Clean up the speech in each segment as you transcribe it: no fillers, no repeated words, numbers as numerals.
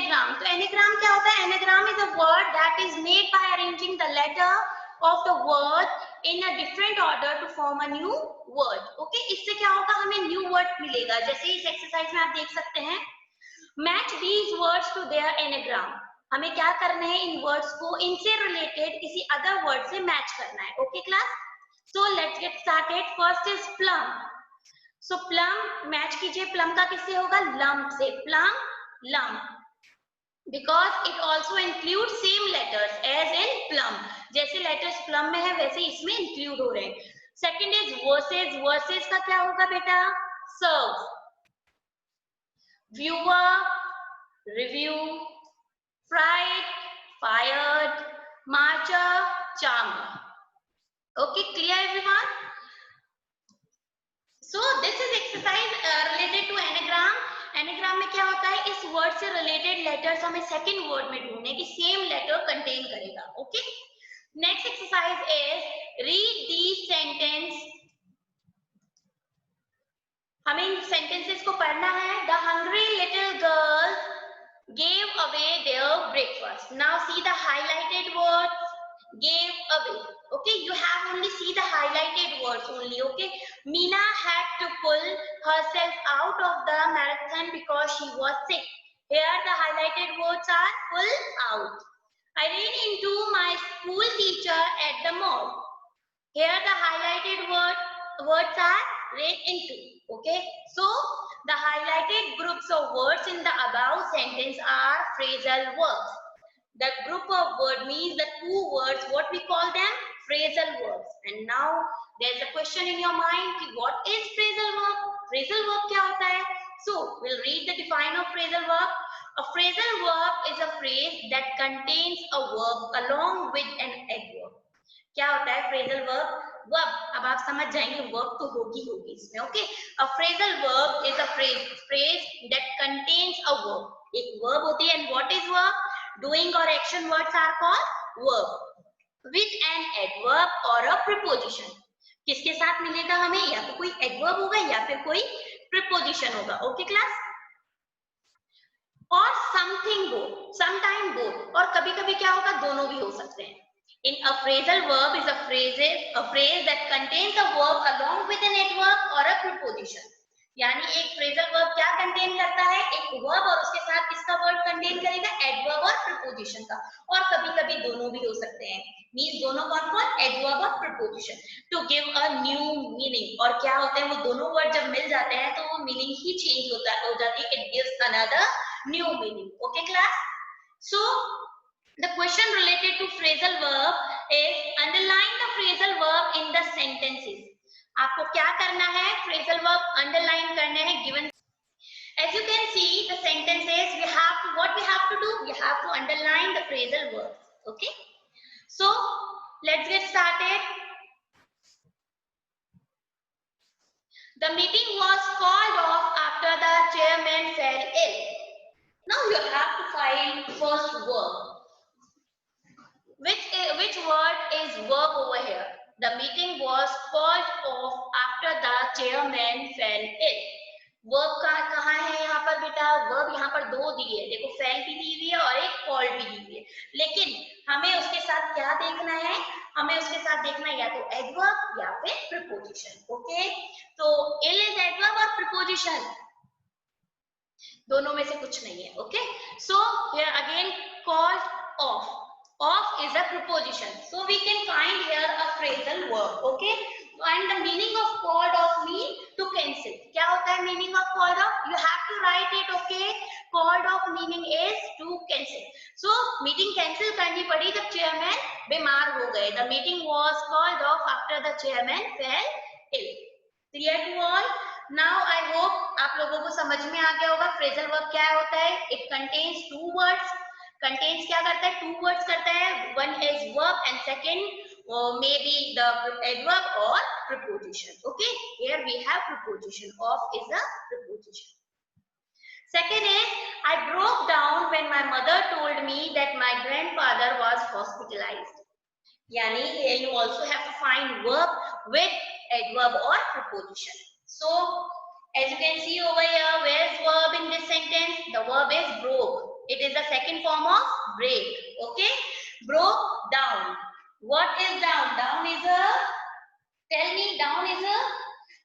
Anagram. तो anagram क्या होता है? Anagram is a word that is made by arranging the letter of the word in a different order to form a new word. Okay, इससे क्या होगा? हमें new word मिलेगा। जैसे इस एक्सरसाइज में आप देख सकते हैं, match these words to their anagram. हमें क्या करना है? इन वर्ड्स को इनसे रिलेटेड किसी अदर वर्ड से मैच करना है। Okay class, so let's get started. First is plum. So plum match कीजिए, प्लम का किससे होगा? लम्प से। Plum, lump, because it also include same letters as in plum. जैसे लेटर्स प्लम में है वैसे इसमें इंक्लूड हो रहे हैं। Second is versus. वर्सेज का क्या होगा बेटा? Serve, viewer, review, fried, fired, marcher, charmer. Okay, clear everyone? So this is exercise related to anagram. Anagram में क्या होता है? इस वर्ड से रिलेटेड लेटर्स हमें सेकंड वर्ड में ढूंढने की सेम लेटर कंटेन करेगा। Okay, next exercise is read the sentence. हमें इन सेंटेंसेस को पढ़ना है। The hungry little girl gave away their breakfast. Now see the highlighted words. Gave away. Okay, you have only see the highlighted words only. Okay, Meena had to pull herself out of the marathon because she was sick. Here the highlighted words are pull out. I ran into my school teacher at the mall. Here the highlighted words are ran into. Okay, so the highlighted groups of words in the above sentence are phrasal verbs. The group of word means the two words, what we call them? Phrasal verbs. And now there is a question in your mind, what is phrasal verb? Phrasal verb क्या होता है? So we'll read the define of phrasal verb. A phrasal verb is a phrase that contains a verb along with an adverb. क्या होता है phrasal verb? Verb, अब आप समझ जाएंगे, वर्ब तो होगी इसमें। Okay, a phrasal verb is a phrase that contains a verb. एक वर्ब होती है, and what is verb? Doing और action words are called verb with an adverb और अ प्रीपोजिशन। किसके साथ मिलेगा हमें? या तो कोई एडवर्ब होगा या फिर कोई प्रीपोजिशन होगा। ओके क्लास, और समथिंग बोथ, समटाइम बोथ, और कभी कभी क्या होगा? दोनों भी हो सकते हैं। In a phrasal verb is a phrase that contains a verb along with an adverb or a preposition. यानी एक phrasal verb क्या contain करता है? एक verb और उसके साथ किसका word contain करेगा? adverb और preposition का। और कभी कभी दोनों भी हो सकते हैं। मीन्स दोनों कौन कौन? adverb और preposition to give a new meaning। और क्या होते हैं? वो दोनों word जब मिल जाते हैं तो वो meaning ही change हो जाती है। It gives another new meaning. Okay class? So the question related to phrasal verb is underline the phrasal verb in the sentences. आपको क्या करना है? phrasal verb underline करने हैं given. As you can see the sentences, we have to, what we have to do? We have to underline the phrasal verbs. Okay, so let's get started. The meeting was called off after the chairman fell ill. Now you have to find first verb. Which word is verb over here? The meeting was called off after the chairman fell ill. Verb कहाँ है यहाँ पर बेटा? verb यहाँ पर दो दिए है, देखो fell भी दी हुई है और एक called भी दी हुई है, लेकिन हमें उसके साथ क्या देखना है? हमें उसके साथ देखना है या तो adverb या फिर preposition. ओके, तो ill is adverb और preposition दोनों में से कुछ नहीं है। Okay, so here again called off. Off is a preposition, so we can find here a phrasal verb. Okay, and the meaning of called off mean to cancel. क्या होता है meaning of called off? You have to write it. Okay, called off meaning is to cancel. So meeting cancel करनी पड़ी जब chairman बीमार हो गए. The meeting was called off after the chairman fell ill. Clear to all? Now I hope आप लोगों को समझ में आ गया होगा phrasal verb क्या होता है. It contains two words. Contains क्या करता है? Two words करता है. One is verb and second maybe the adverb or preposition. Okay, here we have preposition. Off is a preposition. Second is I broke down when my mother told me that my grandfather was hospitalized. Yani here you also have to find verb with adverb or preposition. So as you can see over here, where is verb in this sentence? The The verb is broke. It is the second form of break. Okay, broke down. What is down? Down is a, tell me, down is a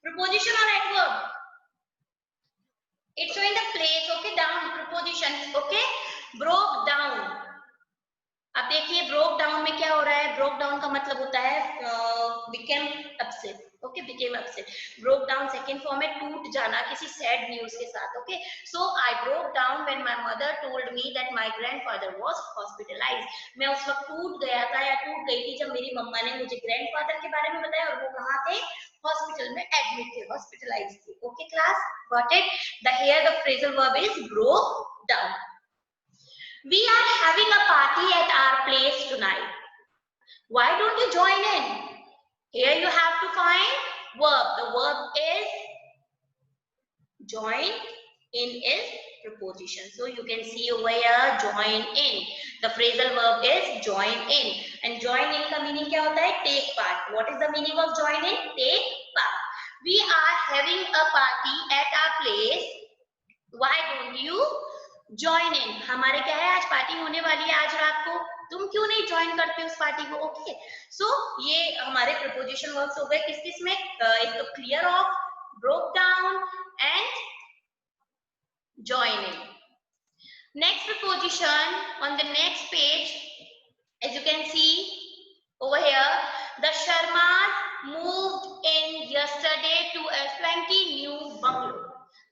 preposition or adverb? It's showing the place. Okay, down preposition. Okay, broke down. अब देखिए broke down में क्या हो रहा है. Broke down का मतलब होता है became upset. Okay, became upset. Broke down second form है टूट जाना किसी सैड न्यूज के साथ. Okay, so I broke down when my mother told me that my grandfather was hospitalised. मैं उस वक्त टूट गया था या टूट गई थी जब मेरी मम्मा ने मुझे ग्रैंडफादर के बारे में बताया और वो कहाँ थे, हॉस्पिटल में एडमिट थे, हॉस्पिटलाइज्ड थे. Okay class, got it. The here the phrasal verb is broke down. We are having a party at our place tonight. Why don't you join in? Here you have to find verb. The verb is join in is preposition. So you can see over here join in. The phrasal verb is join in. And join in का meaning क्या होता है? Take part. What is the meaning of join in? Take part. We are having a party at our place. Why don't you join in. हमारे क्या है, आज party होने वाली है आज रात को, तुम क्यों नहीं ज्वाइन करते उस पार्टी को. ओके, सो ये हमारे प्रीपोजिशन वर्ब्स हो गए किस किस में. एक तो clear of, broke down and join in. Next preposition on the next page, as you can see over here, the Sharmas moved in yesterday to a swanky new bungalow.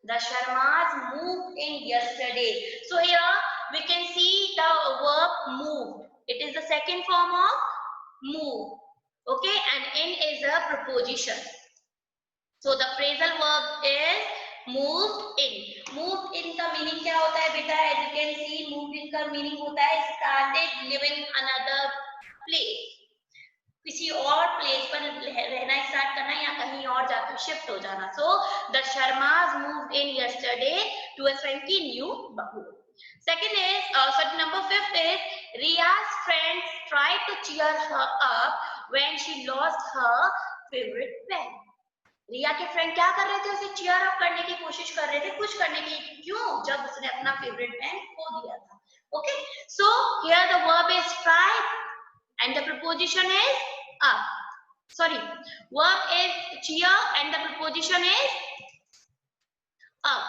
The Sharmas moved in yesterday. So here we can see the verb moved. It is the second form of move. Okay, and in is a preposition. So the phrasal verb is moved in. Moved in का meaning क्या होता है बेटा? As you can see, moved in का meaning होता है started living another place. किसी और प्लेस पर रहना स्टार्ट करना या कहीं और जाकर शिफ्ट हो जाना. So the Sharmas moved in yesterday to a swanky new bungalow. Second is number 5 is Riya's friends tried to cheer her up when she lost her favorite pen. रिया के फ्रेंड क्या कर रहे थे, उसे चीयर अप करने की कोशिश कर रहे थे, खुश करने की. क्यों? जब उसने अपना फेवरेट पेन खो दिया था. Okay, so here the verb is try and the preposition is up. Sorry, verb is cheer and the preposition is up.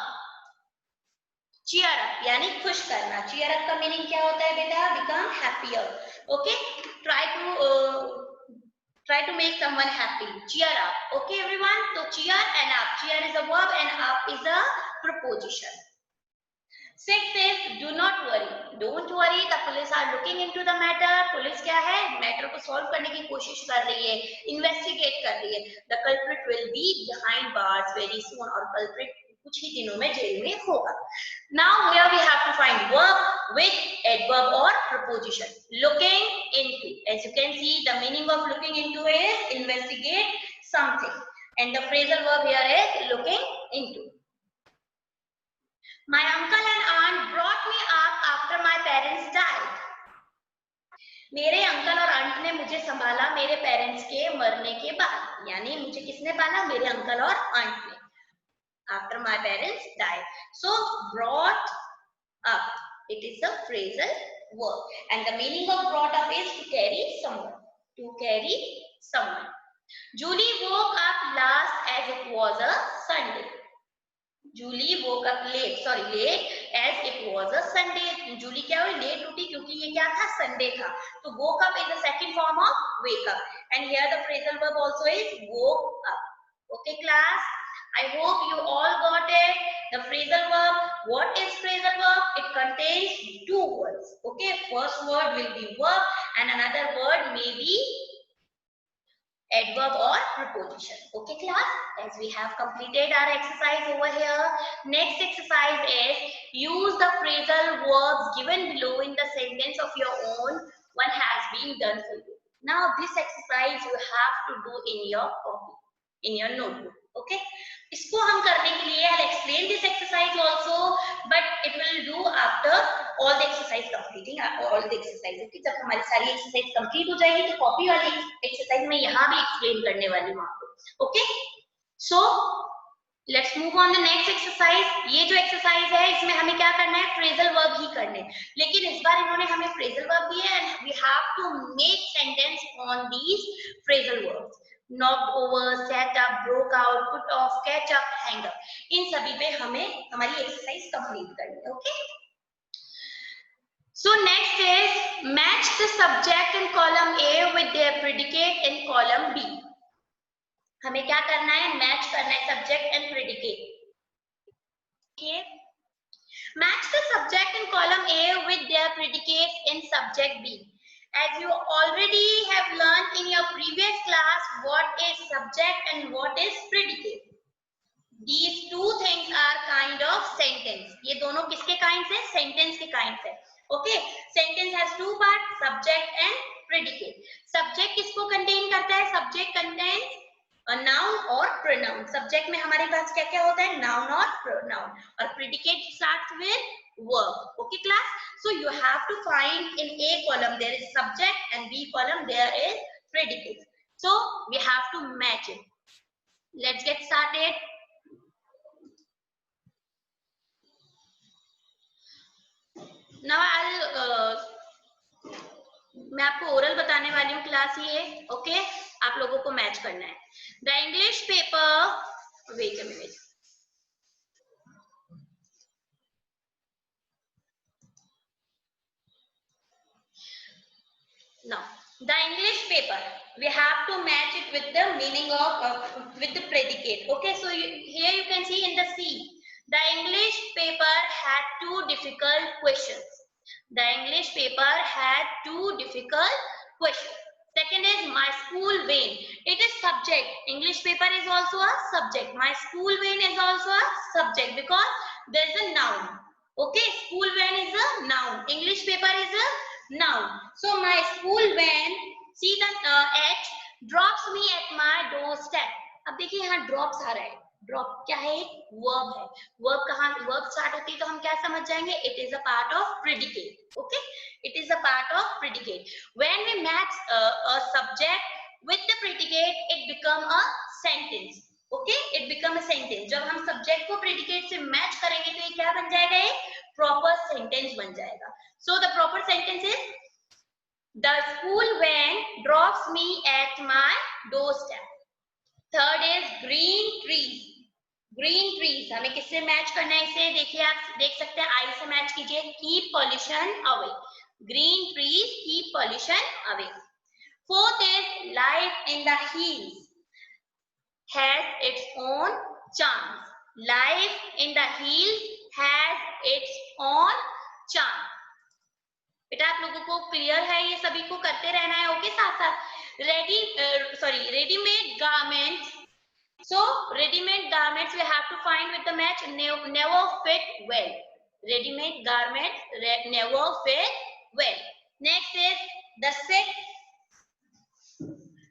cheer up यानी खुश करना. cheer up का meaning क्या होता है बेटा? become happier. Okay, try to make someone happy. cheer up. Okay everyone, so cheer and up. cheer is a verb and up is a preposition. 6 is do not worry. Don't worry, the police are looking into the matter. Police क्या है, matter को solve करने की कोशिश कर रही है, investigate कर रही है. The culprit will be behind bars very soon. और culprit कुछ ही दिनों में जेल में होगा. Now here we have to find verb with adverb or preposition. Looking into. As you can see, the meaning of looking into is investigate something, and the phrasal verb here is looking into. My uncle and aunt brought me up after my parents died. मेरे uncle और aunt ने मुझे संभाला मेरे parents के मरने के बाद. यानी मुझे किसने पाला? मेरे अंकल और आंट ने. After my parents died. So brought up. It is a phrasal verb, and the meaning of brought up is to carry someone. To carry someone. Julie woke up last as it was a Sunday. Julie woke up late, as it was a Sunday. Julie क्या हुई? Late उठी क्योंकि ये क्या था? Sunday था. तो woke up is the second form of wake up, and here the phrasal verb also is woke up. Okay class, I hope you all got it. The phrasal verb. What is phrasal verb? It contains two words. Okay, first word will be verb and another word may be adverb or preposition. Okay class, as we have completed our exercise over here, next exercise is use the phrasal verbs given below in the sentence of your own. One has been done for you. Now this exercise you have to do in your copy, in your notebook. Okay, इसको हम करने के लिए I'll explain this exercise also, but it will do after all the exercise completing all the exercise. Okay, जब हमारी सारी exercise complete हो जाएगी तो कॉपी वाली exercise में यहाँ भी explain करने वाली हूँ आपको. Okay, so let's move on the next exercise. ये जो exercise है इसमें हमें क्या करना है? फ्रेजल वर्ब ही करने, लेकिन इस बार इन्होंने हमें फ्रेजल वर्ब दिए and we have to make sentence on these phrasal verbs. knocked over, set up, broke out, put off, catch up, hang up, इन सभी पे हमें हमारी एक्सरसाइज कंप्लीट करनी है। Okay, so next is match the subject in column A with their predicate in column B. हमें क्या करना है, मैच करना है subject and predicate. Match the subject in column A with their predicates in subject B. As you already have learned in your previous class what is subject and what is predicate. These two things are kind of sentence. ये दोनों किसके kinds है, sentence के kinds है। Okay, sentence has two parts, subject and predicate. Subject किसको contain करता है, subject contains a noun or pronoun. Subject में हमारे पास क्या क्या होता है, noun और pronoun, और predicate starts with verb. Okay class, so you have to find in A column there is subject and B column there is predicate, so we have to match it. Let's get started. Now मैं आपको oral बताने वाली हूँ class ये। Okay, आप लोगों को match करना है। The English paper, wait a minute, now the English paper we have to match it with the meaning of with the predicate. Okay, so here you can see in the C, the English paper had two difficult questions. The English paper had two difficult questions. Second is my school van, it is subject. English paper is also a subject. My school van is also a subject because there is a noun. Okay, school van is a noun, English paper is a noun. So my school van, see the H, drops me at my doorstep. अब देखिए यहाँ drops आ रहा है, drop क्या है, एक verb है। verb कहाँ, verb start होती है तो हम क्या समझ जाएंगे, it is a part of predicate. Okay, it is a part of predicate. When we match a subject with the predicate, it become a sentence. Okay, it become a sentence. जब हम subject को predicate से match करेंगे तो ये क्या बन जाएगा, एक proper sentence बन जाएगा। So the proper sentence is the school van drops me at my doorstep. Third is green trees. Green trees हमें किससे मैच करना है, इसे देखिए, आप देख सकते हैं, आई से मैच कीजिए, keep pollution away. Green trees keep pollution away. Fourth is life in the hills has its own charms. Life in the hills has its own charm. बेटा आप लोगों को क्लियर है, ये सभी को करते रहना है। ओके, साथ साथ readymade garments. So ready-made garments we have to find with the match never fit well. Ready-made garments never fit well. Next is the sick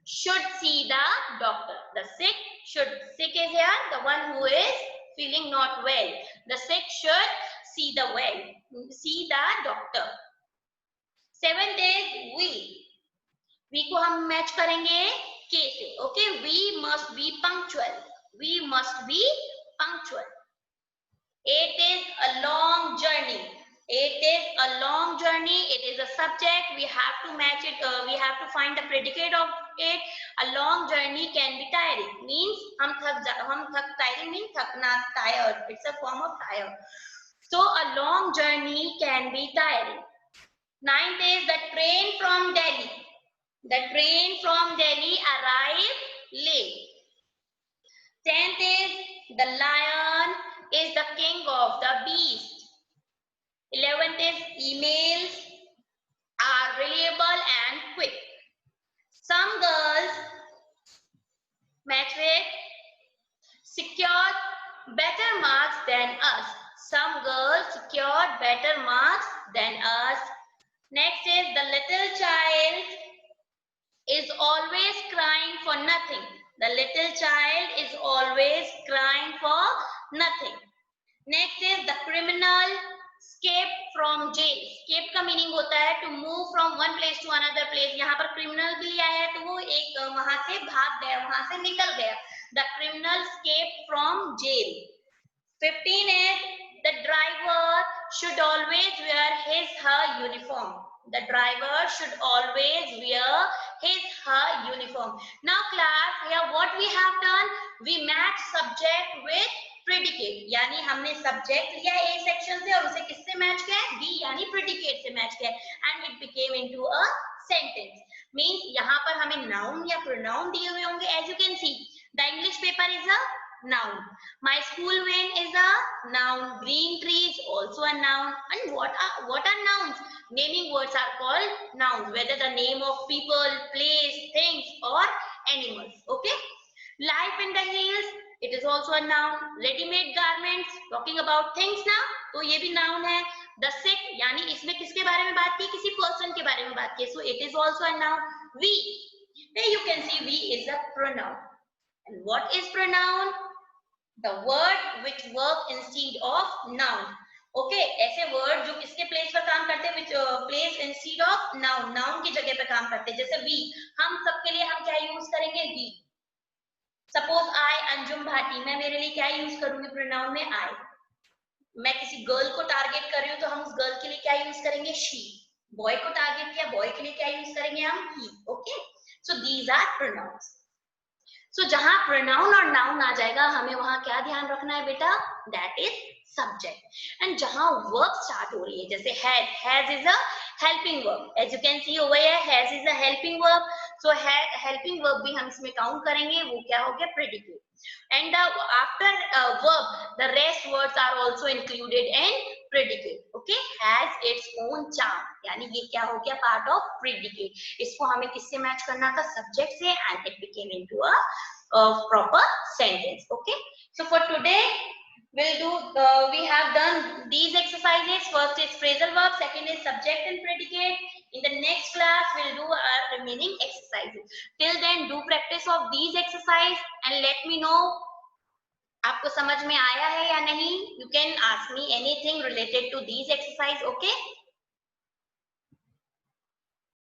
should see the doctor. The sick is here the one who is feeling not well. The sick should see the doctor. Seventh is we को हम match करेंगे K से. Okay, we must be punctual. Eighth is a long journey. It is a subject. We have to match it. We have to find the predicate of it. A long journey can be tiring. Means tiring means thakna, tired. It's a form of tired. So a long journey can be tiring. Ninth is the train from Delhi. The train from Delhi arrived late. 10th is the lion is the king of the beast. 11th is emails are reliable and quick. Some girls match with secured better marks than us. Some girls secured better marks than us. Next is the little child is always crying for nothing. The little child is always crying for nothing. Next is the criminal escaped from jail. Escape का meaning होता है to move from one place to another place. यहाँ पर criminal भी आया है तो वो एक वहां से भाग गया, वहां से निकल गया. The criminal escaped from jail. 15 is the driver should always wear his/her uniform. The driver should always wear his/her uniform. Now class, here what we have done, we match subject with predicate. यानी हमने subject लिया A section से और उसे किससे match किया है, B यानी predicate से मैच किया है, and it became into a sentence. Means यहाँ पर हमें noun या pronoun दिए हुए होंगे. As you can see, the English paper is a noun. My school van is a noun. Green tree is also a noun. And what are nouns? Naming words are called nouns, whether the name of people, place, things or animals. Okay. Life in the hills, it is also a noun. Ready-made garments, talking about things now, तो ये भी noun है. The sick, यानी इसमें किसके बारे में बात की, किसी person के बारे में बात की, so it is also a noun. We, there you can see we is a pronoun. And what is pronoun? The word which work instead of noun. Okay, ऐसे word जो किसके place पर काम करते हैं, which place instead of noun, noun की जगह पे काम करते हैं. जैसे we, हम सबके लिए हम क्या use करेंगे, we. Suppose I Anjum Bhati, मैं मेरे लिए क्या use करूंगी pronoun में, I. मैं किसी girl को target कर रही हूँ तो हम उस girl के लिए क्या use करेंगे, she. Boy को target किया, boy के लिए क्या use करेंगे हम, he. Okay, so these are pronouns. So जहां pronoun और noun आ जाएगा, हमें वहां क्या ध्यान रखना है बेटा, that is subject. And जहां verb start हो रही है, जैसे has is a helping verb. As you can see over here, has is a helping verb. So helping verb भी हम इसमें count करेंगे, वो क्या हो गया, predicate. And after verb, the rest words are also included in predicate. Okay, has its own charm. यानी ये क्या हो गया, part of predicate. इसको हमें किससे मैच करना था, subject से, and it became into a proper sentence. Okay, so for today we'll do we have done these exercises. First is phrasal verb, second is subject and predicate. In the next class we'll do our remaining exercises. Till then, do practice of these exercise and let me know आपको समझ में आया है या नहीं. You can ask me anything related to these exercise. Okay.